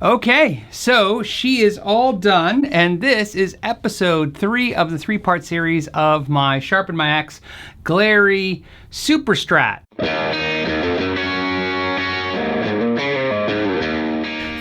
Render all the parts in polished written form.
Okay, so she is all done, and this is episode 3 of the 3-part series of my Sharpen My Axe Glary Super Strat.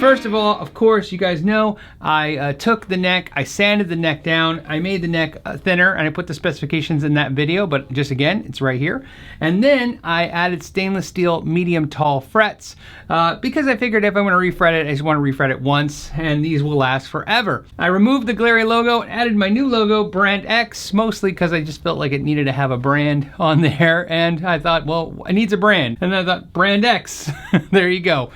First of all, of course, you guys know, I took the neck, I sanded the neck down, I made the neck thinner, and I put the specifications in that video, but just again, it's right here. And then I added stainless steel medium tall frets because I figured if I'm going to refret it, I just want to refret it once, and these will last forever. I removed the Glary logo and added my new logo, Brand X, mostly because I just felt like it needed to have a brand on there, and I thought, well, it needs a brand. And then I thought, Brand X, there you go.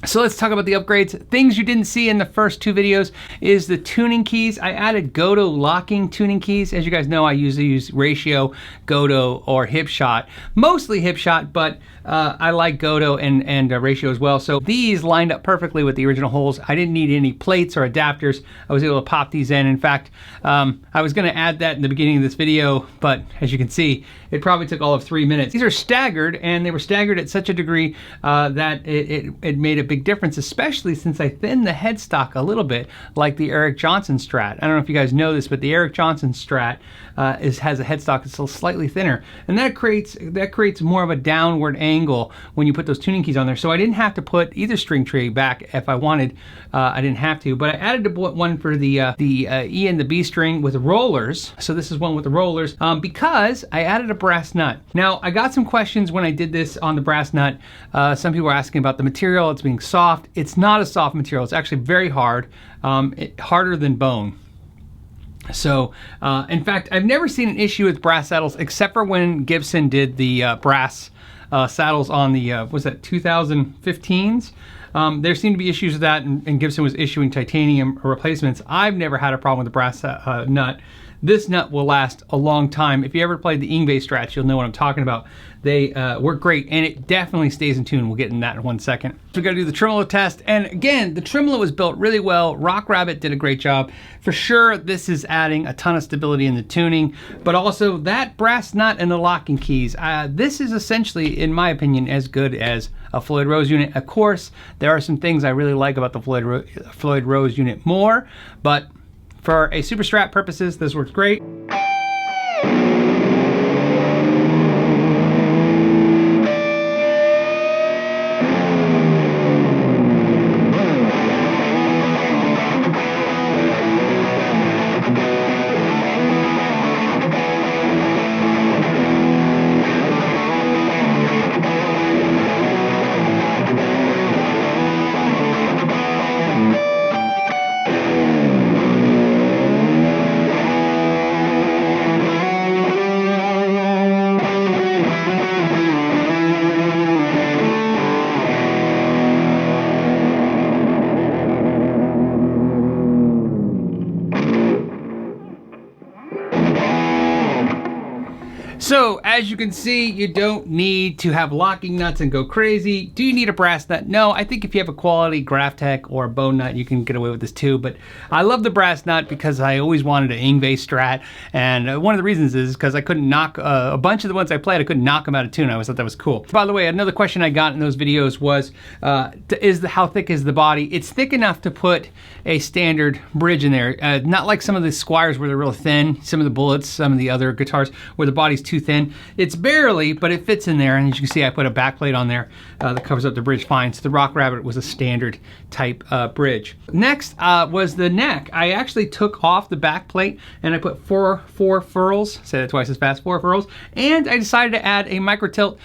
So let's talk about the upgrades. Things you didn't see in the first 2 videos is the tuning keys. I added Goto locking tuning keys. As you guys know, I usually use Ratio, Goto, or Hip Shot. Mostly Hip Shot, but I like Goto and Ratio as well. So these lined up perfectly with the original holes. I didn't need any plates or adapters. I was able to pop these in. In fact, I was gonna add that in the beginning of this video, but as you can see, it probably took all of 3 minutes. These are staggered, and they were staggered at such a degree that it made a big difference, especially since I thinned the headstock a little bit, like the Eric Johnson Strat. I don't know if you guys know this, but the Eric Johnson Strat has a headstock that's still slightly thinner, and that creates more of a downward angle when you put those tuning keys on there. So I didn't have to put either string tray back if I wanted. I didn't have to, but I added one for the E and the B string with rollers. So this is one with the rollers because I added a brass nut. Now I got some questions when I did this on the brass nut. Some people were asking about the material. It's being soft. It's not a soft material. It's actually very hard, harder than bone. So, in fact, I've never seen an issue with brass saddles except for when Gibson did the brass saddles on the, was that 2015s? There seemed to be issues with that, and Gibson was issuing titanium replacements. I've never had a problem with the brass nut. This nut will last a long time. If you ever played the Yngwie Strats, you'll know what I'm talking about. They work great, and it definitely stays in tune. We'll get in that in 1 second. So we gotta do the tremolo test, and again, the tremolo was built really well. Rock Rabbit did a great job. For sure, this is adding a ton of stability in the tuning, but also that brass nut and the locking keys. This is essentially, in my opinion, as good as a Floyd Rose unit. Of course, there are some things I really like about the Floyd Rose unit more, but for a Super Strat purposes, this works great. So, as you can see, you don't need to have locking nuts and go crazy. Do you need a brass nut? No, I think if you have a quality Graphtec or a bone nut, you can get away with this too. But I love the brass nut because I always wanted an Yngwie Strat. And one of the reasons is because I couldn't knock, a bunch of the ones I played, I couldn't knock them out of tune. I always thought that was cool. By the way, another question I got in those videos was, how thick is the body? It's thick enough to put a standard bridge in there. Not like some of the Squires where they're real thin, some of the Bullets, some of the other guitars where the body's too thin. It's barely, but it fits in there, and as you can see, I put a backplate on there that covers up the bridge fine. So the Rock Rabbit was a standard type bridge. Next was the neck. I actually took off the backplate and I put four furls, say that twice as fast, 4 furls, and I decided to add a micro tilt.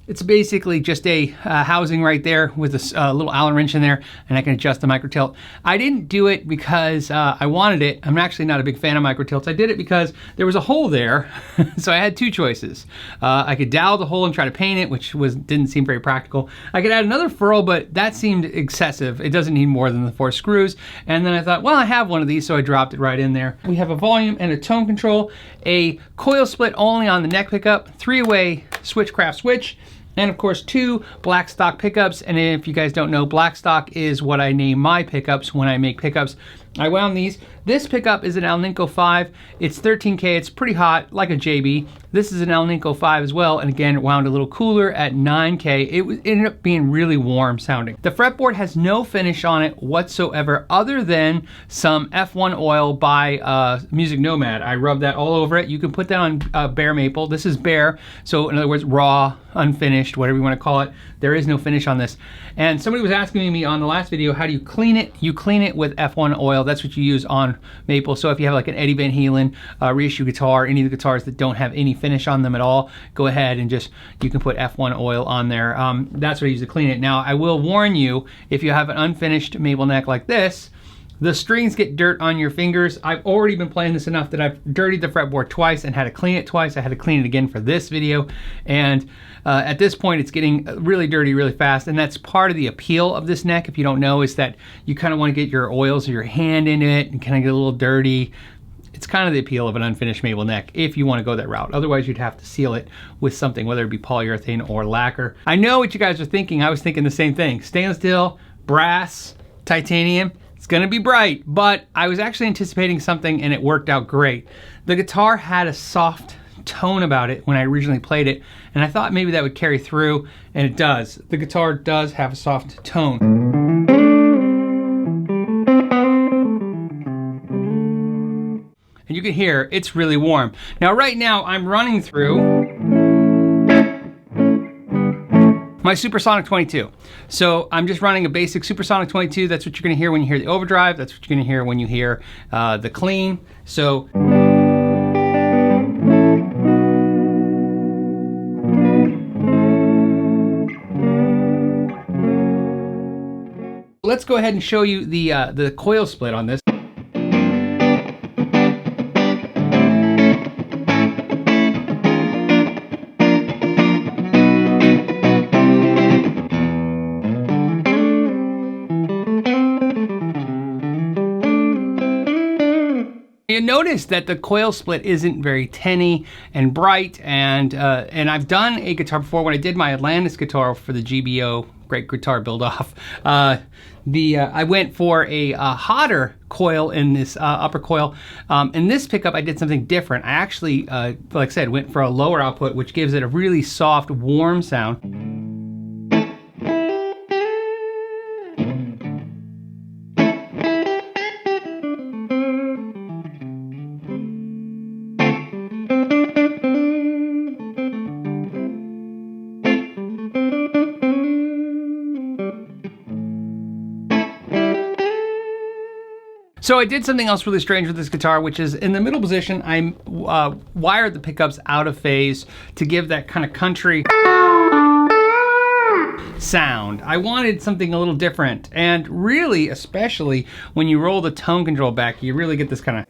It's basically just a housing right there with a little Allen wrench in there, and I can adjust the micro tilt. I didn't do it because I wanted it. I'm actually not a big fan of micro tilts. I did it because there was a hole there, so I had 2 choices. I could dowel the hole and try to paint it, which didn't seem very practical. I could add another furl, but that seemed excessive. It doesn't need more than the 4 screws. And then I thought, well, I have one of these, so I dropped it right in there. We have a volume and a tone control, a coil split only on the neck pickup, 3-way Switchcraft switch, and of course 2 black stock pickups. And if you guys don't know, black stock is what I name my pickups when I make pickups. I wound these. This pickup is an Alnico 5. It's 13K. It's pretty hot, like a JB. This is an Alnico 5 as well, and again, it wound a little cooler at 9K. It ended up being really warm sounding. The fretboard has no finish on it whatsoever, other than some F1 oil by Music Nomad. I rubbed that all over it. You can put that on bare maple. This is bare, so in other words, raw, unfinished, whatever you want to call it. There is no finish on this. And somebody was asking me on the last video, how do you clean it? You clean it with F1 oil. That's what you use on maple. So if you have like an Eddie Van Halen reissue guitar, any of the guitars that don't have any finish on them at all, go ahead and you can put F1 oil on there. That's what I use to clean it. Now, I will warn you, if you have an unfinished maple neck like this, the strings get dirt on your fingers. I've already been playing this enough that I've dirtied the fretboard twice and had to clean it twice. I had to clean it again for this video. And at this point, it's getting really dirty really fast. And that's part of the appeal of this neck, if you don't know, is that you kind of want to get your oils or your hand in it and kind of get a little dirty. It's kind of the appeal of an unfinished maple neck if you want to go that route. Otherwise, you'd have to seal it with something, whether it be polyurethane or lacquer. I know what you guys are thinking. I was thinking the same thing. Stainless steel, brass, titanium. It's gonna be bright, but I was actually anticipating something and it worked out great. The guitar had a soft tone about it when I originally played it, and I thought maybe that would carry through, and it does. The guitar does have a soft tone. And you can hear it's really warm. Now right now I'm running through my Supersonic 22. So I'm just running a basic Supersonic 22. That's what you're gonna hear when you hear the overdrive. That's what you're gonna hear when you hear the clean. So let's go ahead and show you the coil split on this. You notice that the coil split isn't very tinny and bright, and I've done a guitar before. When I did my Atlantis guitar for the GBO Great Guitar Build-Off, I went for a hotter coil in this upper coil. In this pickup, I did something different. I actually, like I said, went for a lower output, which gives it a really soft, warm sound. So I did something else really strange with this guitar, which is in the middle position, I wired the pickups out of phase to give that kind of country sound. I wanted something a little different, and really, especially when you roll the tone control back, you really get this kind of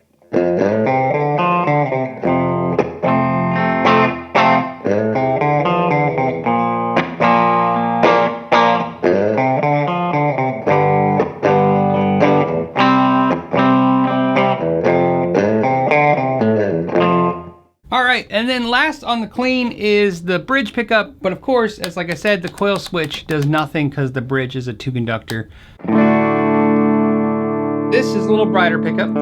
and then last on the clean is the bridge pickup, but of course, as like I said, the coil switch does nothing because the bridge is a 2-conductor. This is a little brighter pickup.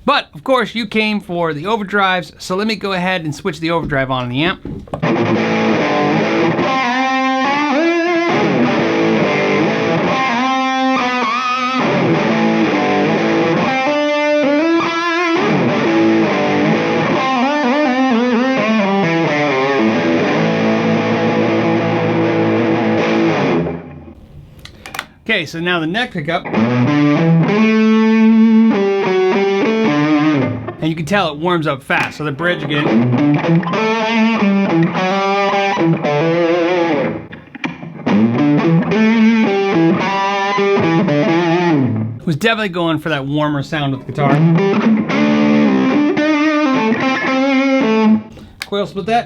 But of course you came for the overdrives, so let me go ahead and switch the overdrive on the amp. Okay, so now the neck pickup. And you can tell it warms up fast. So the bridge again. Was definitely going for that warmer sound of the guitar. Coil split that.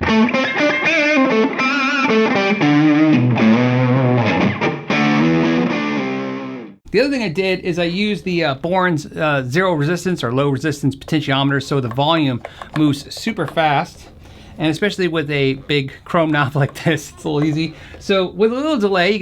The other thing I did is I used the Bourne's zero resistance or low resistance potentiometer, so the volume moves super fast. And especially with a big chrome knob like this, it's a little easy. So with a little delay,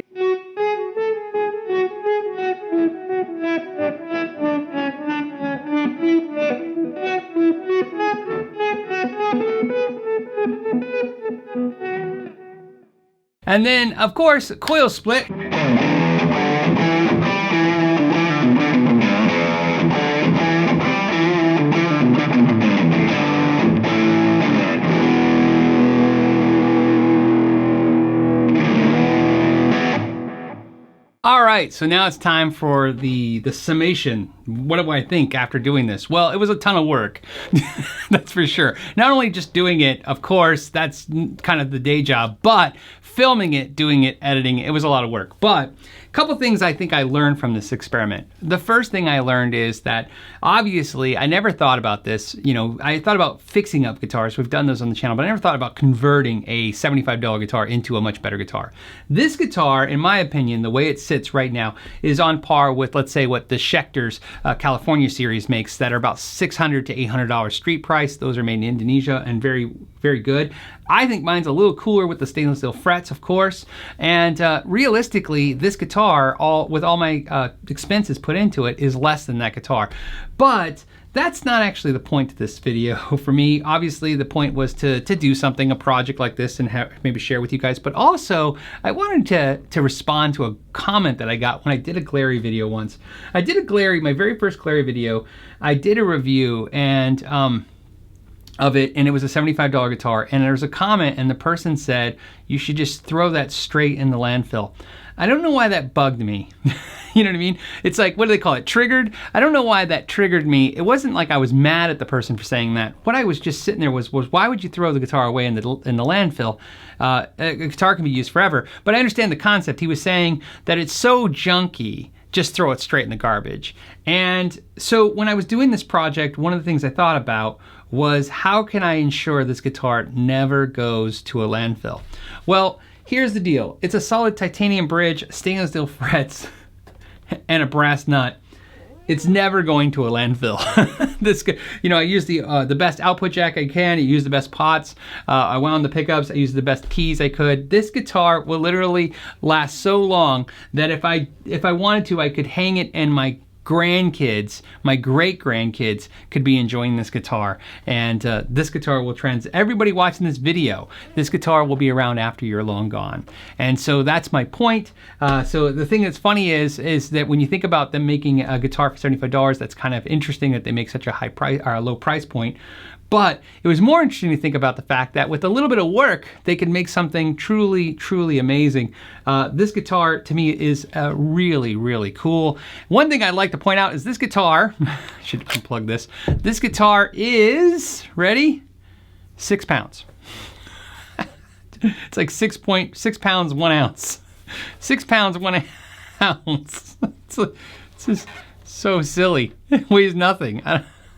and then, of course, coil split. All right, so now it's time for the summation. What do I think after doing this? Well, it was a ton of work, that's for sure. Not only just doing it, of course, that's kind of the day job, but filming it, doing it, editing it was a lot of work. But a couple things I think I learned from this experiment. The first thing I learned is that obviously I never thought about this. You know, I thought about fixing up guitars. We've done those on the channel, but I never thought about converting a $75 guitar into a much better guitar. This guitar, in my opinion, the way it sits right now is on par with, let's say, what the Schecter's California series makes that are about $600 to $800 street price. Those are made in Indonesia and very, very good. I think mine's a little cooler with the stainless steel frets, of course. And realistically, this guitar, with all my expenses put into it, is less than that guitar. But that's not actually the point of this video for me. Obviously, the point was to do something, a project like this, and maybe share with you guys. But also, I wanted to respond to a comment that I got when I did a Glary video once. I did a Glary, my very first Glary video. I did a review and of it, and it was a $75 guitar. And there was a comment, and the person said, "You should just throw that straight in the landfill." I don't know why that bugged me. You know what I mean? It's like, what do they call it? Triggered? I don't know why that triggered me. It wasn't like I was mad at the person for saying that. What I was just sitting there was why would you throw the guitar away in the landfill? A guitar can be used forever. But I understand the concept. He was saying that it's so junky, just throw it straight in the garbage. And so when I was doing this project, one of the things I thought about was how can I ensure this guitar never goes to a landfill? Well, here's the deal. It's a solid titanium bridge, stainless steel frets, and a brass nut. It's never going to a landfill. I use the best output jack I can. I use the best pots. I wound the pickups. I used the best keys I could. This guitar will literally last so long that if I wanted to, I could hang it in my grandkids, my great-grandkids could be enjoying this guitar. And this guitar will everybody watching this video, this guitar will be around after you're long gone. And so that's my point. So the thing that's funny is that when you think about them making a guitar for $75, that's kind of interesting that they make such a high price or a low price point. But it was more interesting to think about the fact that with a little bit of work, they could make something truly, truly amazing. This guitar, to me, is really, really cool. One thing I'd like to point out is this guitar, I should unplug this. This guitar is, ready? 6 pounds. It's like 6 pounds, 1 ounce. 6 pounds, 1 ounce. It's just so silly. It weighs nothing.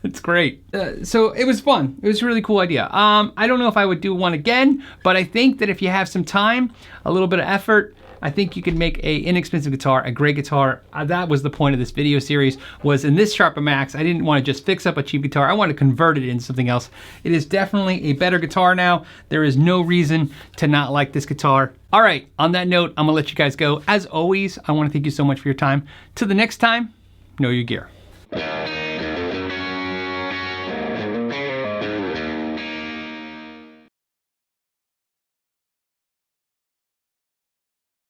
It's great. So it was fun. It was a really cool idea. I don't know if I would do one again, but I think that if you have some time, a little bit of effort, I think you can make a inexpensive guitar, a great guitar. That was the point of this video series, was in this Sharpen Max, I didn't want to just fix up a cheap guitar. I wanted to convert it into something else. It is definitely a better guitar now. There is no reason to not like this guitar. All right, on that note, I'm gonna let you guys go. As always, I want to thank you so much for your time. Till the next time, know your gear.